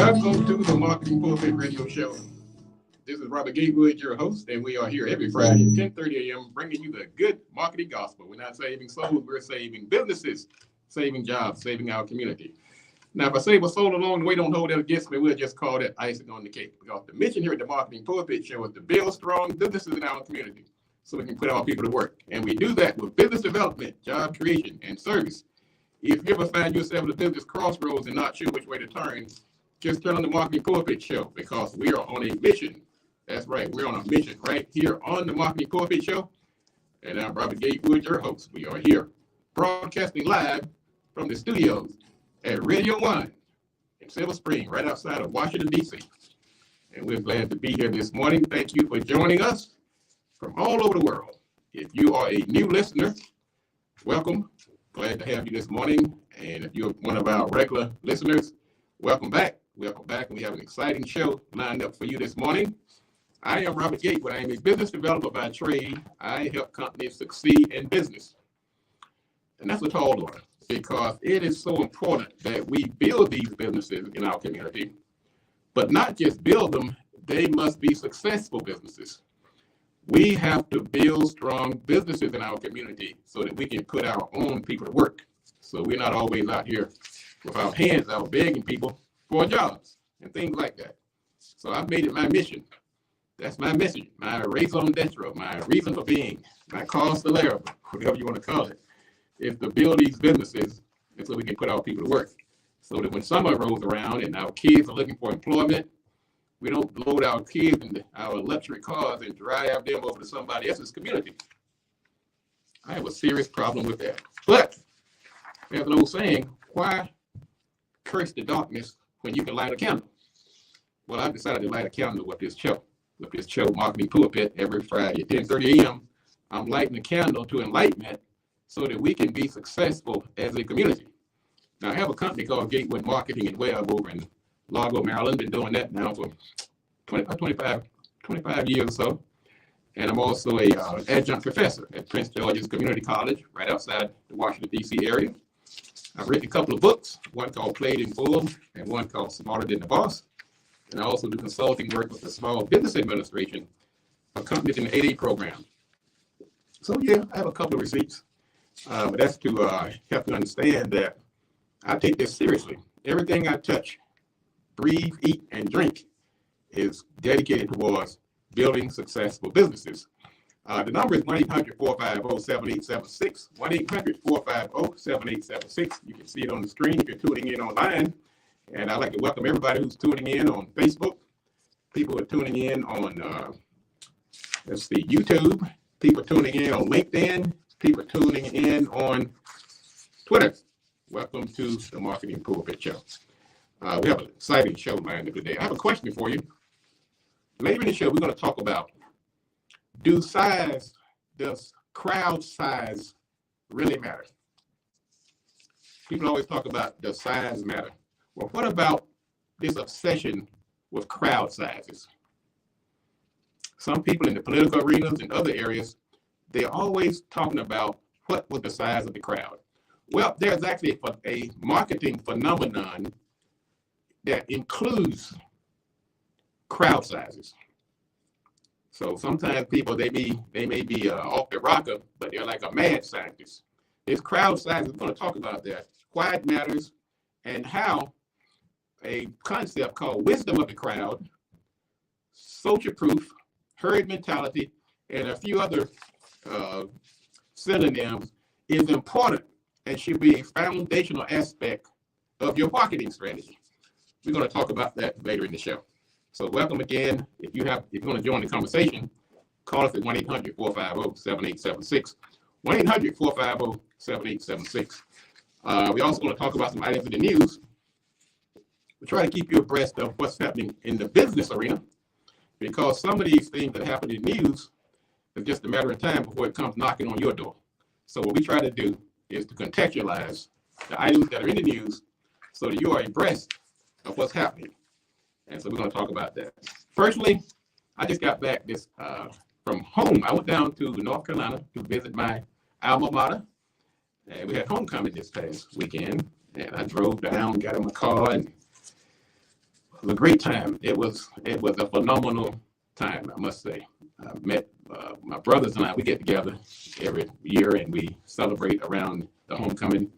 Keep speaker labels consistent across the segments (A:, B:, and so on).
A: Welcome to the Marketing Pulpit Radio Show. This is Robert Gatewood, your host, and we are here every Friday at 10:30 a.m. bringing you the good marketing gospel. We're not saving souls, we're saving businesses, saving jobs, saving our community. Now, if I save a soul along the way, don't hold that against me. We'll just call that icing on the cake. Because the mission here at the Marketing Pulpit Show is to build strong businesses in our community so we can put our people to work. And we do that with business development, job creation, and service. If you ever find yourself at a business crossroads and not sure which way to turn, just turn on the Marketing Pulpit Show because we are on a mission. That's right, we're on a mission right here on the Marketing Pulpit Show. And I'm Robert Gatewood, your host. We are here broadcasting live from the studios at Radio 1 in Silver Spring, right outside of Washington, D.C. And we're glad to be here this morning. Thank you for joining us from all over the world. If you are a new listener, welcome. Glad to have you this morning. And if you're one of our regular listeners, welcome back. Welcome back. And we have an exciting show lined up for you this morning. I am Robert Gatewood. I am a business developer by trade. I help companies succeed in business. And that's a tall order because it is so important that we build these businesses in our community, but not just build them, they must be successful businesses. We have to build strong businesses in our community so that we can put our own people to work. So we're not always out here with our hands out begging people for jobs and things like that. So I've made it my mission. That's my mission, my raison d'etre, my reason for being, my cause célèbre, whatever you want to call it, is to build these businesses and so we can put our people to work. So that when summer rolls around and our kids are looking for employment, we don't load our kids into our luxury cars and drive them over to somebody else's community. I have a serious problem with that. But there's an old saying, why curse the darkness when you can light a candle? Well, I've decided to light a candle with this show, Marketing Pulpit, every Friday at 10:30 a.m. I'm lighting a candle to enlightenment so that we can be successful as a community. Now, I have a company called Gatewood Marketing and Web over in Largo, Maryland. Been doing that now for 25 years or so. And I'm also a adjunct professor at Prince George's Community College, right outside the Washington, D.C. area. I've written a couple of books, one called Played in Full and one called Smarter Than the Boss. And I also do consulting work with the Small Business Administration for companies in the 8A program. So, yeah, I have a couple of receipts. But that's to help you understand that I take this seriously. Everything I touch, breathe, eat, and drink is dedicated towards building successful businesses. The number is 1-800-450-7876, 1-800-450-7876. You can see it on the screen if you're tuning in online. And I'd like to welcome everybody who's tuning in on Facebook, people who are tuning in on, YouTube, people tuning in on LinkedIn, people tuning in on Twitter. Welcome to the Marketing Pulpit Show. We have an exciting show lined up today. I have a question for you. Later in the show, we're going to talk about, does crowd size really matter? People always talk about, does size matter? Well, what about this obsession with crowd sizes? Some people in the political arenas and other areas, they're always talking about what was the size of the crowd. Well, there's actually a marketing phenomenon that includes crowd sizes. So sometimes people, they may be off the rocker, but they're like a mad scientist. This crowd size, we're going to talk about that, why it matters, and how a concept called wisdom of the crowd, social proof, herd mentality, and a few other synonyms is important and should be a foundational aspect of your marketing strategy. We're going to talk about that later in the show. So welcome again. If you want to join the conversation, call us at 1-800-450-7876, 1-800-450-7876. We're also going to talk about some items in the news. We try to keep you abreast of what's happening in the business arena, because some of these things that happen in the news is just a matter of time before it comes knocking on your door. So what we try to do is to contextualize the items that are in the news so that you are abreast of what's happening. And so we're going to talk about that. Firstly, I just got back from home. I went down to North Carolina to visit my alma mater. And we had homecoming this past weekend. And I drove down, got in my car, and was a great time. It was a phenomenal time, I must say. I met my brothers and I. We get together every year and we celebrate around the homecoming.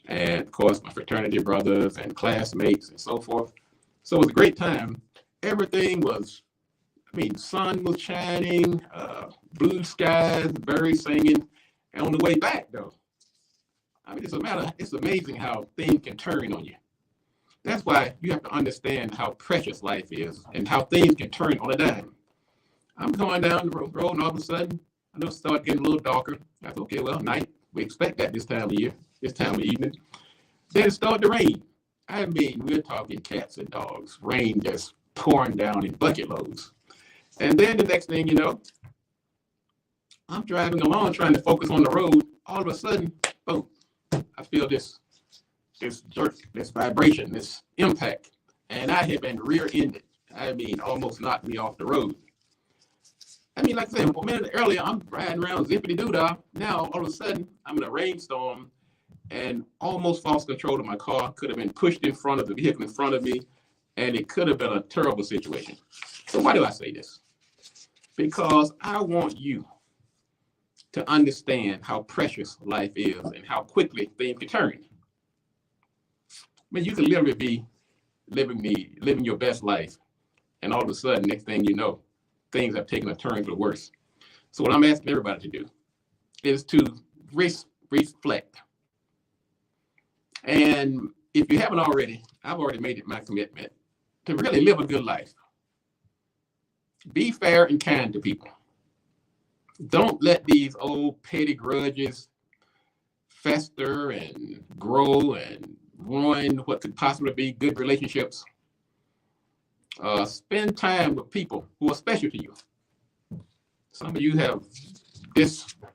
A: And of course, my fraternity brothers and classmates and so forth. So it was a great time. Everything was, sun was shining, blue skies, birds singing. And on the way back, though, it's amazing how things can turn on you. That's why you have to understand how precious life is and how things can turn on a dime. I'm going down the road and all of a sudden, I know it started getting a little darker. I thought, okay, well, night. We expect that this time of year, this time of evening. Then it started to rain. We're talking cats and dogs. Rain just pouring down in bucket loads. And then the next thing you know, I'm driving along trying to focus on the road. All of a sudden, boom, I feel this jerk, this vibration, this impact. And I had been rear-ended. Almost knocked me off the road. Like I said, a minute earlier, I'm riding around zippity-doo-dah. Now, all of a sudden, I'm in a rainstorm and almost lost control of my car. Could have been pushed in front of the vehicle in front of me, and it could have been a terrible situation. So why do I say this? Because I want you to understand how precious life is and how quickly things can turn. You can literally be living your best life, and all of a sudden, next thing you know, things have taken a turn for the worse. So what I'm asking everybody to do is to reflect. And if you haven't already, I've already made it my commitment to really live a good life. Be fair and kind to people. Don't let these old petty grudges fester and grow and ruin what could possibly be good relationships. Spend time with people who are special to you. Some of you have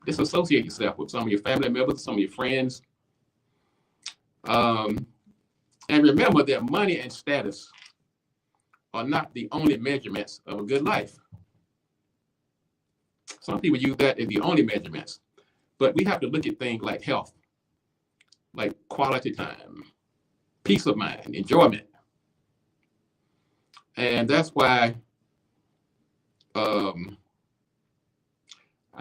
A: disassociated yourself with some of your family members, some of your friends. And remember that money and status are not the only measurements of a good life. Some people use that as the only measurements, but we have to look at things like health, like quality time, peace of mind, enjoyment. And that's why I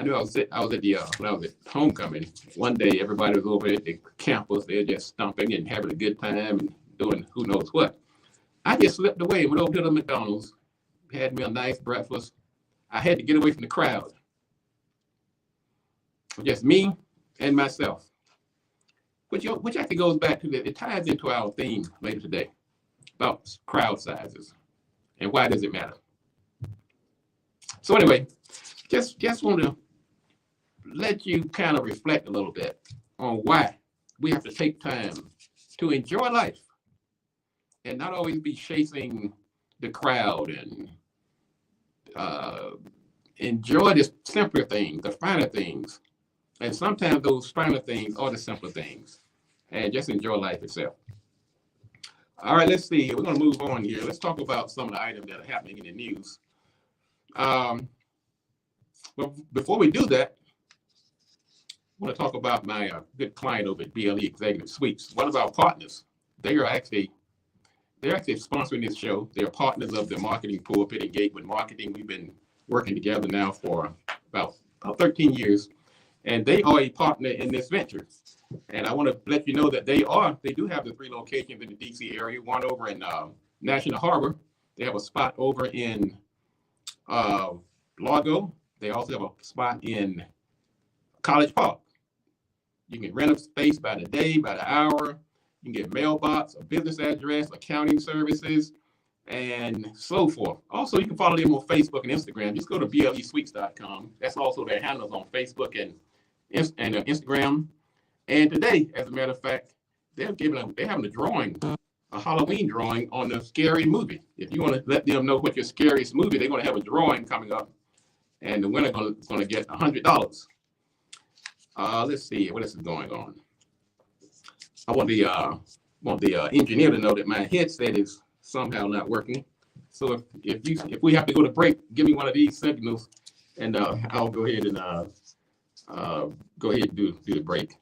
A: knew I was at the when I was at homecoming. One day, everybody was over at the campus. They're just stomping and having a good time and doing who knows what. I just slipped away and went over to the McDonald's, had me a nice breakfast. I had to get away from the crowd. Just me and myself. Which actually goes back to it ties into our theme later today about crowd sizes and why does it matter. So anyway, just want to let you kind of reflect a little bit on why we have to take time to enjoy life and not always be chasing the crowd and enjoy the simpler things, the finer things. And sometimes those finer things are the simpler things. And just enjoy life itself. All right, let's see. We're going to move on here. Let's talk about some of the items that are happening in the news. But before we do that, I want to talk about my good client over at BLE Executive Suites. One of our partners. They're actually sponsoring this show. They're partners of the Marketing Pulpit and Gatewood Marketing. We've been working together now for about 13 years, and they are a partner in this venture. And I want to let you know that they do have the 3 locations in the DC area, one over in National Harbor. They have a spot over in Largo. They also have a spot in College Park. You can rent a space by the day, by the hour. You can get mailbox, a business address, accounting services, and so forth. Also, you can follow them on Facebook and Instagram. Just go to blesuites.com. That's also their handles on Facebook and Instagram. And today, as a matter of fact, they're having a drawing, a Halloween drawing on the scary movie. If you want to let them know what your scariest movie, they're going to have a drawing coming up, and the winner is going to get $100. Let's see what else is going on. I want the engineer to know that my headset is somehow not working. So if we have to go to break, give me one of these signals, and I'll go ahead and do the break.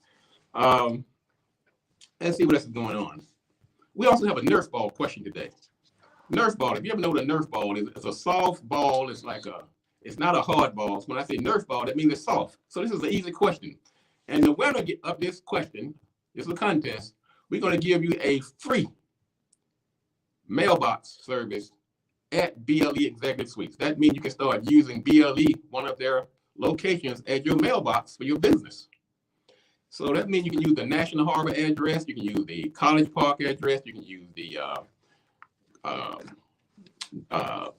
A: Let's see what else is going on. We also have a Nerf ball question today. Nerf ball. If you ever know what a Nerf ball is, it's a soft ball. It's not a hard ball. So when I say Nerf ball, that means it's soft. So this is an easy question. And the winner of this question, this is a contest, we're going to give you a free mailbox service at BLE Executive Suites. That means you can start using BLE, one of their locations, as your mailbox for your business. So that means you can use the National Harbor address, you can use the College Park address, you can use the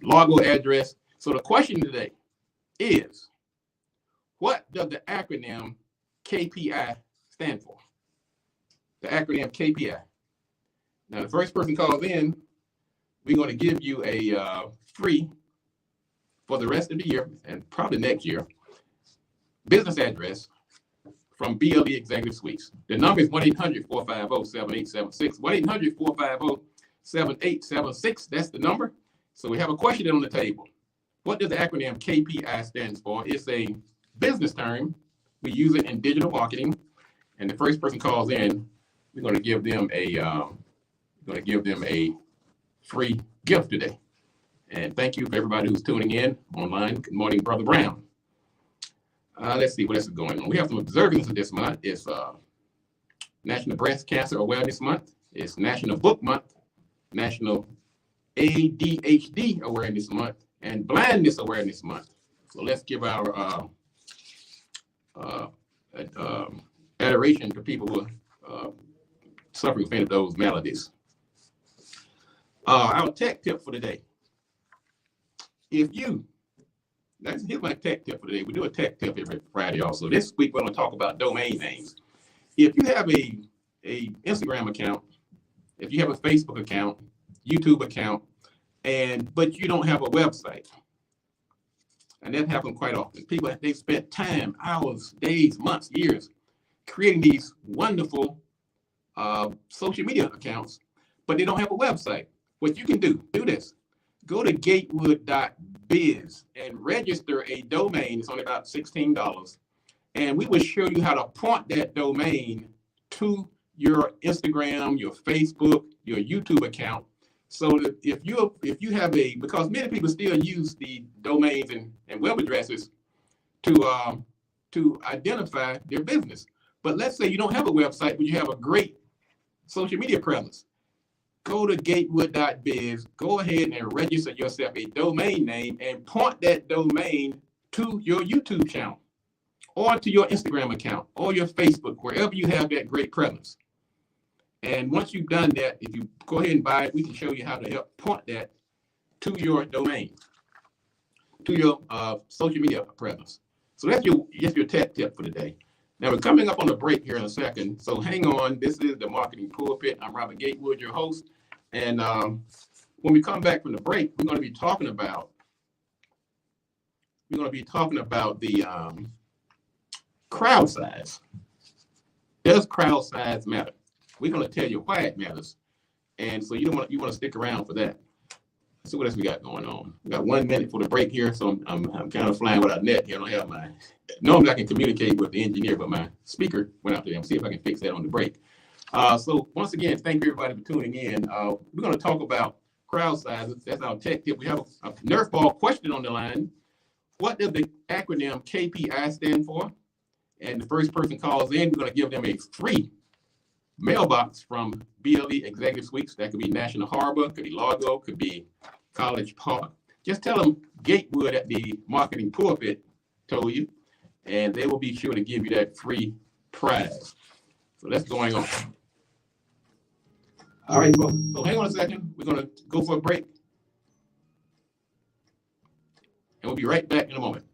A: Largo address. So the question today is, what does the acronym KPI stand for? The acronym KPI. Now, the first person calls in, we're going to give you a free, for the rest of the year and probably next year, business address from BLE Executive Suites. The number is 1-800-450-7876. 1-800-450-7876. That's the number. So we have a question on the table. What does the acronym KPI stand for? It's a business term. We use it in digital marketing. And the first person calls in, we're going to give them a free gift today. And thank you for everybody who's tuning in online. Good morning, Brother Brown. Let's see what else is going on. We have some observances this month. It's National Breast Cancer Awareness Month. It's National Book Month, National ADHD Awareness Month, and Blindness Awareness Month. So let's give our adoration to people who are suffering from those maladies. Our tech tip for today. Here's my tech tip for today. We do a tech tip every Friday also. This week we're going to talk about domain names. If you have a Instagram account, if you have a Facebook account, YouTube account, but you don't have a website, and that happens quite often. People, they've spent time, hours, days, months, years creating these wonderful social media accounts, but they don't have a website. What you can do this. Go to gatewood.biz and register a domain. It's only about $16. And we will show you how to point that domain to your Instagram, your Facebook, your YouTube account. So that if you have because many people still use the domains and web addresses to identify their business. But let's say you don't have a website, but you have a great social media presence. Go to gatewood.biz, go ahead and register yourself a domain name and point that domain to your YouTube channel or to your Instagram account or your Facebook, wherever you have that great presence. And once you've done that, if you go ahead and buy it, we can show you how to help point that to your domain, to your social media presence. So that's your tech tip for today. Now, we're coming up on a break here in a second, so hang on. This is the Marketing Pulpit. I'm Robert Gatewood, your host. And when we come back from the break, we're going to be talking about the crowd size. Does crowd size matter? We're going to tell you why it matters. And so you want to stick around for that. So what else we got going on? We got 1 minute for the break here, so I'm kind of flying without net here. I don't have normally I can communicate with the engineer, but my speaker went out to them. See if I can fix that on the break. So once again, thank you everybody for tuning in. We're going to talk about crowd sizes. That's our tech tip. We have a Nerf ball question on the line. What does the acronym KPI stand for? And the first person calls in, we're going to give them a free mailbox from BLE Executive Suites. That could be National Harbor, could be Largo, could be College Park. Just tell them Gatewood at the Marketing Pulpit told you, and they will be sure to give you that free prize. So that's going on. All right, folks. So hang on a second. We're going to go for a break. And we'll be right back in a moment.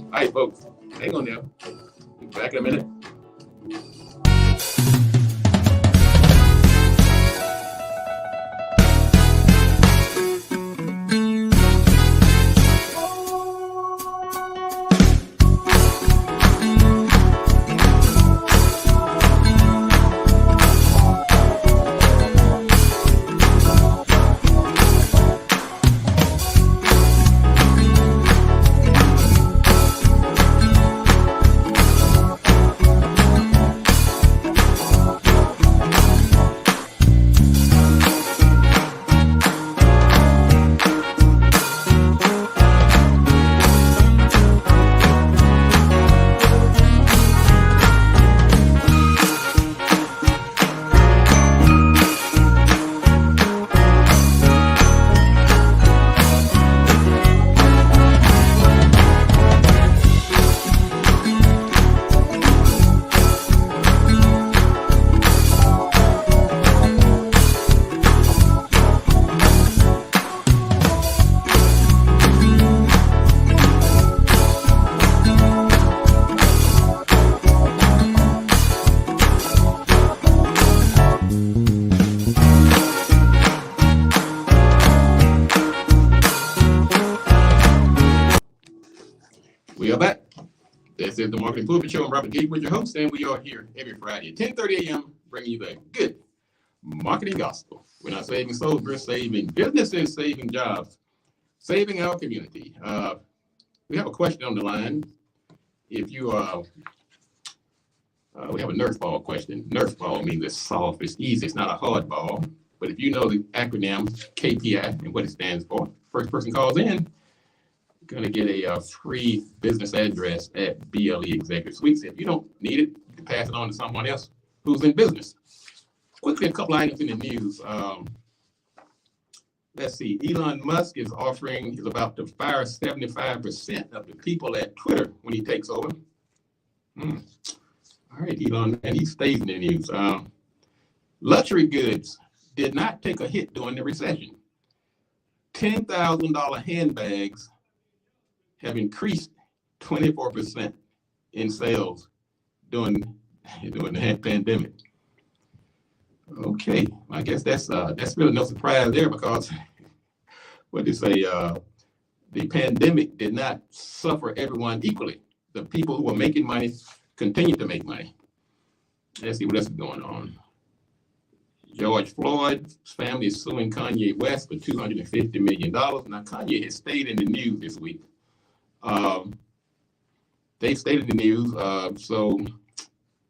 A: All right, folks. Hang on there. We'll be back in a minute. is the Marketing Pulpit Show. I'm Robert Gatewood, your host, and we are here every Friday at 10:30 a.m. bringing you the good marketing gospel. We're not saving souls, we're saving businesses, saving jobs, saving our community. We have a question on the line. If you we have a Nerf ball question. Nerf ball means it's soft, it's easy, it's not a hard ball. But if you know the acronym KPI and what it stands for, first person calls in, going to get a free business address at BLE Executive Suites. If you don't need it, you can pass it on to someone else who's in business. Quickly, a couple items in the news. Let's see. Elon Musk is about to fire 75% of the people at Twitter when he takes over. All right, Elon, and he stays in the news. Luxury goods did not take a hit during the recession. $10,000 handbags have increased 24% in sales during the pandemic. Okay, I guess that's really no surprise there because what they say, the pandemic did not suffer everyone equally. The people who were making money continue to make money. Let's see what else is going on. George Floyd's family is suing Kanye West for $250 million. Now, Kanye has stayed in the news this week. They stayed in the news. So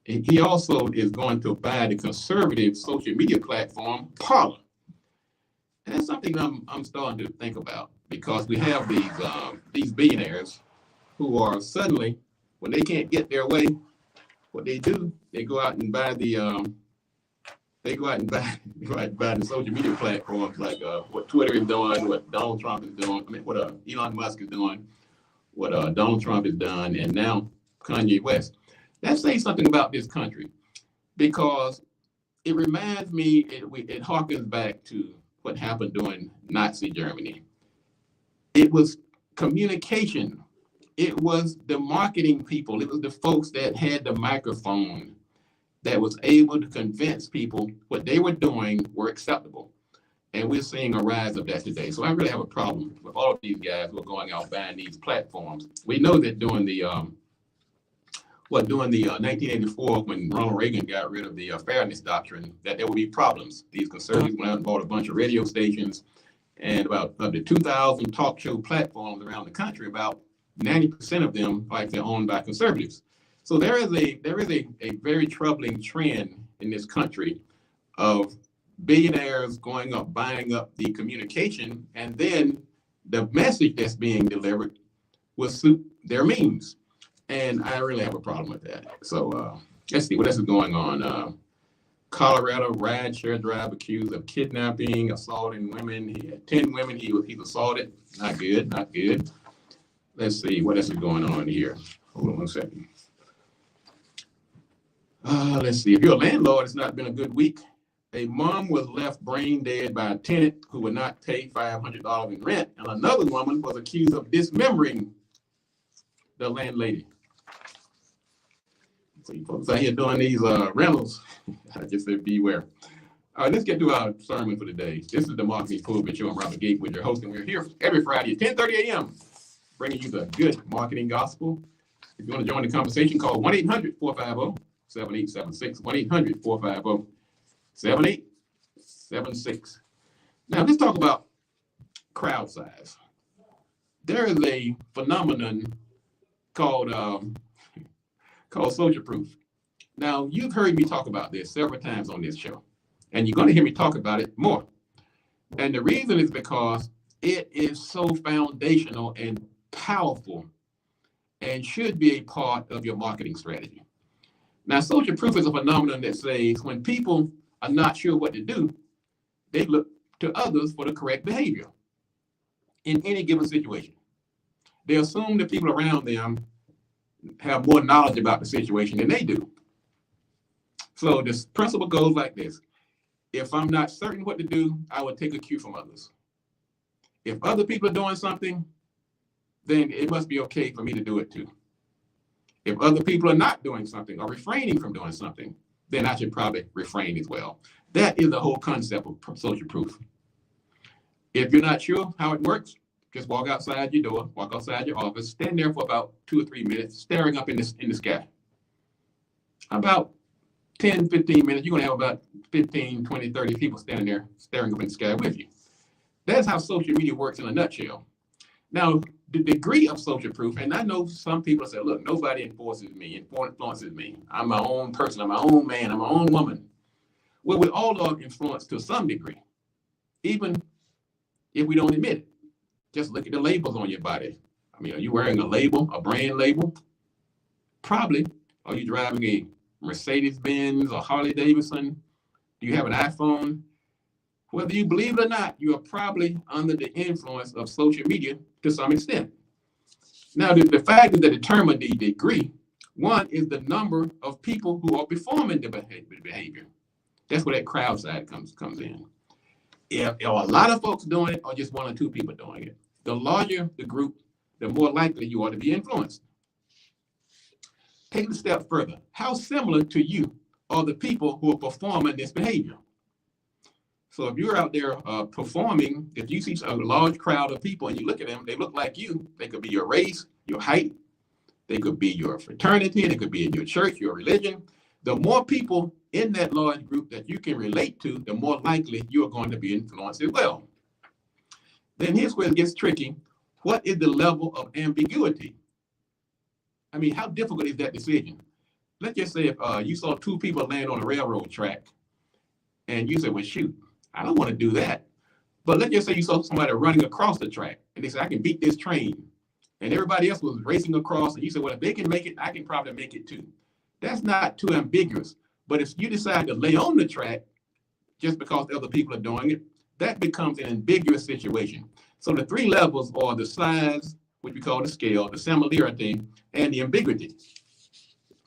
A: he also is going to buy the conservative social media platform Parler. And that's something I'm starting to think about because we have these billionaires who are suddenly, when they can't get their way, what they do, they go out and buy the social media platforms like what Twitter is doing, what Donald Trump is doing, what Elon Musk is doing, what Donald Trump has done, and now Kanye West. That says something about this country because it reminds me, it harkens back to what happened during Nazi Germany. It was communication. It was the marketing people. It was the folks that had the microphone that was able to convince people what they were doing were acceptable. And we're seeing a rise of that today. So I really have a problem with all of these guys who are going out buying these platforms. We know that during the 1984, when Ronald Reagan got rid of the fairness doctrine, that there would be problems. These conservatives went out and bought a bunch of radio stations, and about of the 2,000 talk show platforms around the country, about 90% of them, they're owned by conservatives. So there is a very troubling trend in this country of billionaires going up, buying up the communication, and then the message that's being delivered will suit their means. And I really have a problem with that. So let's see what else is going on. Colorado rideshare driver accused of kidnapping, assaulting women. He had 10 women he's assaulted. Not good, not good. Let's see what else is going on here. Hold on one second. Let's see. If you're a landlord, it's not been a good week. A mom was left brain dead by a tenant who would not pay $500 in rent, and another woman was accused of dismembering the landlady. So you folks out here doing these rentals, I just said beware. All right, let's get to our sermon for today. This is the Marketing Pulpit Show. I'm Robert Gatewood, your host, and we're here every Friday at 10:30 a.m. bringing you the good marketing gospel. If you want to join the conversation, call 1-800-450-7876, 1-800-450-7876. Now, let's talk about crowd size. There is a phenomenon called social proof. Now, you've heard me talk about this several times on this show, and you're going to hear me talk about it more. And the reason is because it is so foundational and powerful and should be a part of your marketing strategy. Now, social proof is a phenomenon that says when people are not sure what to do, they look to others for the correct behavior in any given situation. They assume that people around them have more knowledge about the situation than they do. So this principle goes like this. If I'm not certain what to do, I will take a cue from others. If other people are doing something, then it must be okay for me to do it too. If other people are not doing something or refraining from doing something, then I should probably refrain as well. That is the whole concept of social proof. If you're not sure how it works, Just walk outside your door, walk outside your office, stand there for about 2 or 3 minutes, staring up in the sky. About 10, 15 minutes, you're going to have about 15, 20, 30 people standing there staring up in the sky with you. That's how social media works in a nutshell. Now, the degree of social proof, and I know some people say, look, nobody influences me. I'm my own person. I'm my own man. I'm my own woman. Well, we all are influenced to some degree, even if we don't admit it. Just look at the labels on your body. I mean, are you wearing a label, a brand label? Probably. Are you driving a Mercedes-Benz or Harley Davidson? Do you have an iPhone? Whether you believe it or not, you are probably under the influence of social media to some extent. Now, the factors that determine the degree, one is the number of people who are performing the behavior. That's where that crowd side comes in. If a lot of folks doing it or just 1 or 2 people doing it, the larger the group, the more likely you are to be influenced. Take it a step further. How similar to you are the people who are performing this behavior? So if you're out there performing, if you see a large crowd of people and you look at them, they look like you. They could be your race, your height. They could be your fraternity. They could be in your church, your religion. The more people in that large group that you can relate to, the more likely you are going to be influenced as well. Then here's where it gets tricky. What is the level of ambiguity? I mean, how difficult is that decision? Let's just say if you saw 2 people land on a railroad track and you said, well, shoot, I don't want to do that. But let's just say you saw somebody running across the track and they said, I can beat this train. And everybody else was racing across and you said, well, if they can make it, I can probably make it too. That's not too ambiguous. But if you decide to lay on the track just because other people are doing it, that becomes an ambiguous situation. So the 3 levels are the size, which we call the scale, the similarity, and the ambiguity.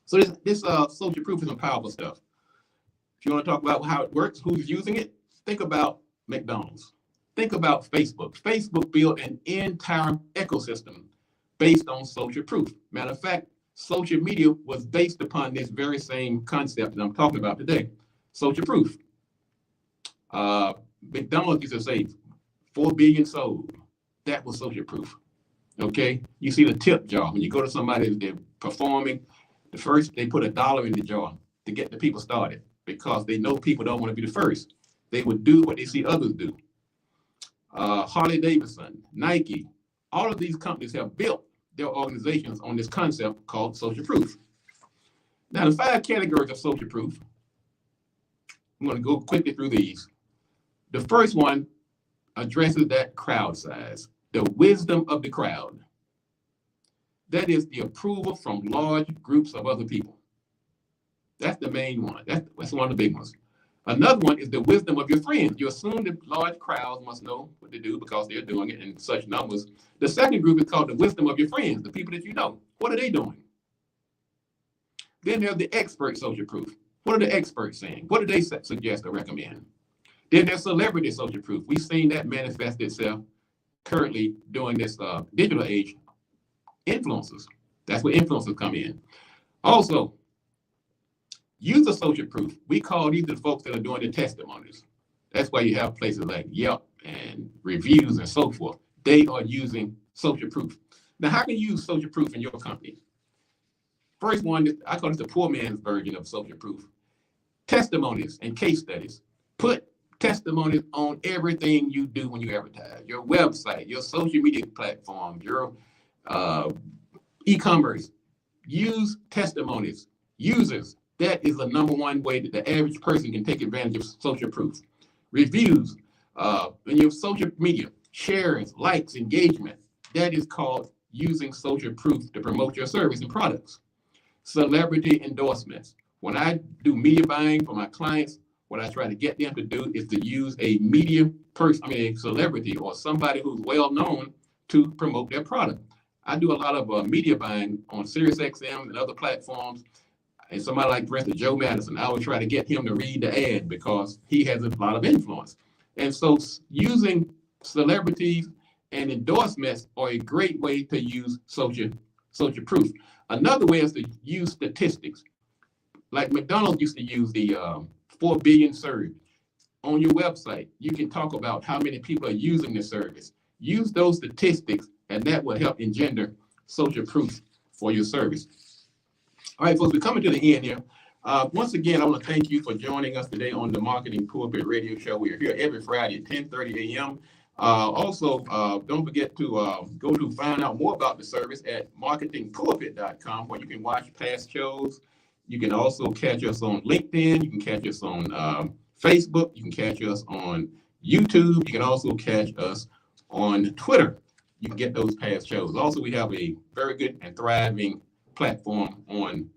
A: So this social proof is some powerful stuff. If you want to talk about how it works, who's using it, think about McDonald's. Think about Facebook. Facebook built an entire ecosystem based on social proof. Matter of fact, social media was based upon this very same concept that I'm talking about today, social proof. McDonald's used to say 4 billion sold. That was social proof. Okay, you see the tip jar. When you go to somebody they're performing, the first they put $1 in the jar to get the people started because they know people don't want to be the first. They would do what they see others do. Harley Davidson, Nike, all of these companies have built their organizations on this concept called social proof. Now, the 5 categories of social proof, I'm going to go quickly through these. The first one addresses that crowd size, the wisdom of the crowd. That is the approval from large groups of other people. That's the main one. That's one of the big ones. Another one is the wisdom of your friends. You assume that large crowds must know what to do because they're doing it in such numbers. The second group is called the wisdom of your friends, the people that you know. What are they doing? Then there's the expert social proof. What are the experts saying? What do they suggest or recommend? Then there's celebrity social proof. We've seen that manifest itself currently during this digital age. Influencers. That's where influencers come in. Also, user social proof. We call these the folks that are doing the testimonies. That's why you have places like Yelp and reviews and so forth. They are using social proof. Now, how can you use social proof in your company? First one, I call it the poor man's version of social proof. Testimonies and case studies. Put testimonies on everything you do when you advertise. Your website, your social media platform, your e-commerce. Use testimonies. Users. That is the #1 way that the average person can take advantage of social proof. Reviews, in your social media, shares, likes, engagement. That is called using social proof to promote your service and products. Celebrity endorsements. When I do media buying for my clients, what I try to get them to do is to use a media person, a celebrity or somebody who's well known to promote their product. I do a lot of media buying on SiriusXM and other platforms. And somebody like, for instance, Joe Madison, I would try to get him to read the ad because he has a lot of influence. And so using celebrities and endorsements are a great way to use social proof. Another way is to use statistics. Like McDonald's used to use the 4 billion served. On your website, you can talk about how many people are using the service. use those statistics, and that will help engender social proof for your service. All right, folks, we're coming to the end here. Once again, I want to thank you for joining us today on the Marketing Pulpit Radio Show. We are here every Friday at 10:30 a.m. Also, don't forget to go to find out more about the service at marketingpulpit.com, where you can watch past shows. You can also catch us on LinkedIn. You can catch us on Facebook. You can catch us on YouTube. You can also catch us on Twitter. You can get those past shows. Also, we have a very good and thriving platform on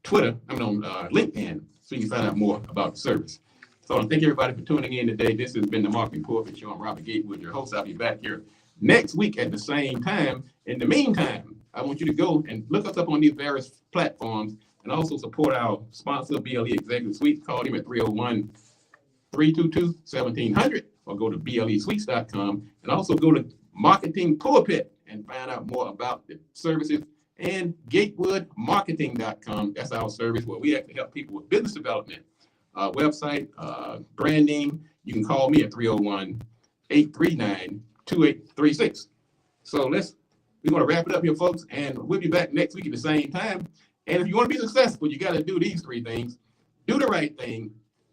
A: Twitter, on LinkedIn, so you can find out more about the service. So I want to thank everybody for tuning in today. This has been the Marketing Pulpit Show. I'm Robert Gatewood, your host. I'll be back here next week at the same time. In the meantime, I want you to go and look us up on these various platforms and also support our sponsor, BLE Executive Suite. Call him at 301-322-1700 or go to blesuites.com, and also go to Marketing Pulpit and find out more about the services, and gatewoodmarketing.com. That's our service where we actually help people with business development, website, branding. You can call me at 301-839-2836. So we're going to wrap it up here, folks, and we'll be back next week at the same time. And if you want to be successful, you got to do these three things. Do the right thing,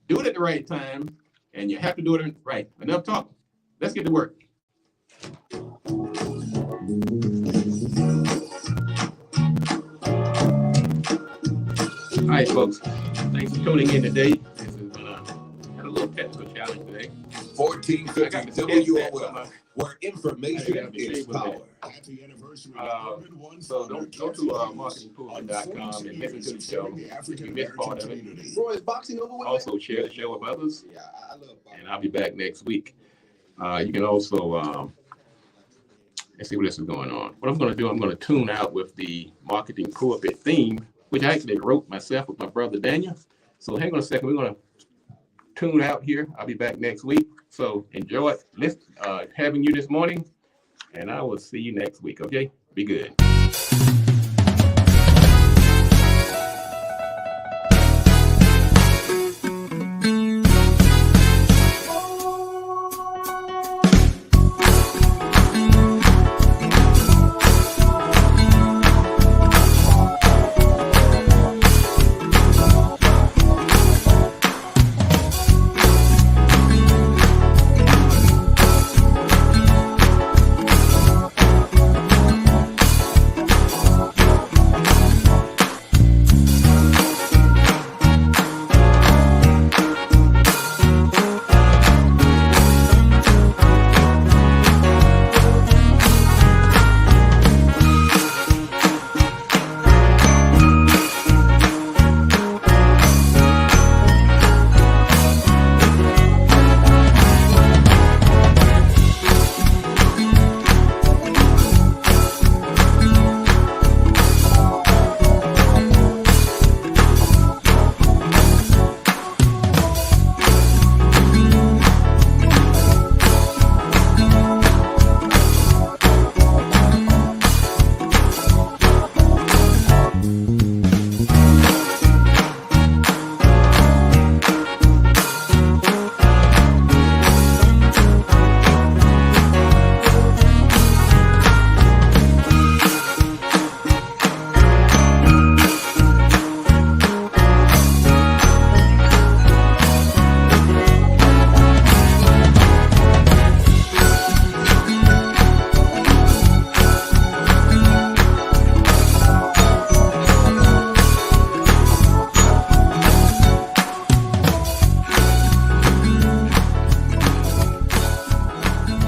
A: do it at the right time, and you have to do it right. Enough talk. Let's get to work. All right, folks. Thanks for tuning in today. This has been had a little technical challenge today.
B: 1450 WOL, where information is power. Happy anniversary.
A: So don't go to marketingpulpit.com and listen to the show. If you missed part of it,
B: Roy, is boxing over with?
A: also share the show with others.
B: Yeah, I love boxing.
A: And I'll be back next week. You can also let's see what else is going on. What I'm going to do, I'm going to tune out with the Marketing Pulpit theme, which I actually wrote myself with my brother Daniel. So hang on a second. We're going to tune out here. I'll be back next week. So enjoy having you this morning, and I will see you next week. Okay? Be good.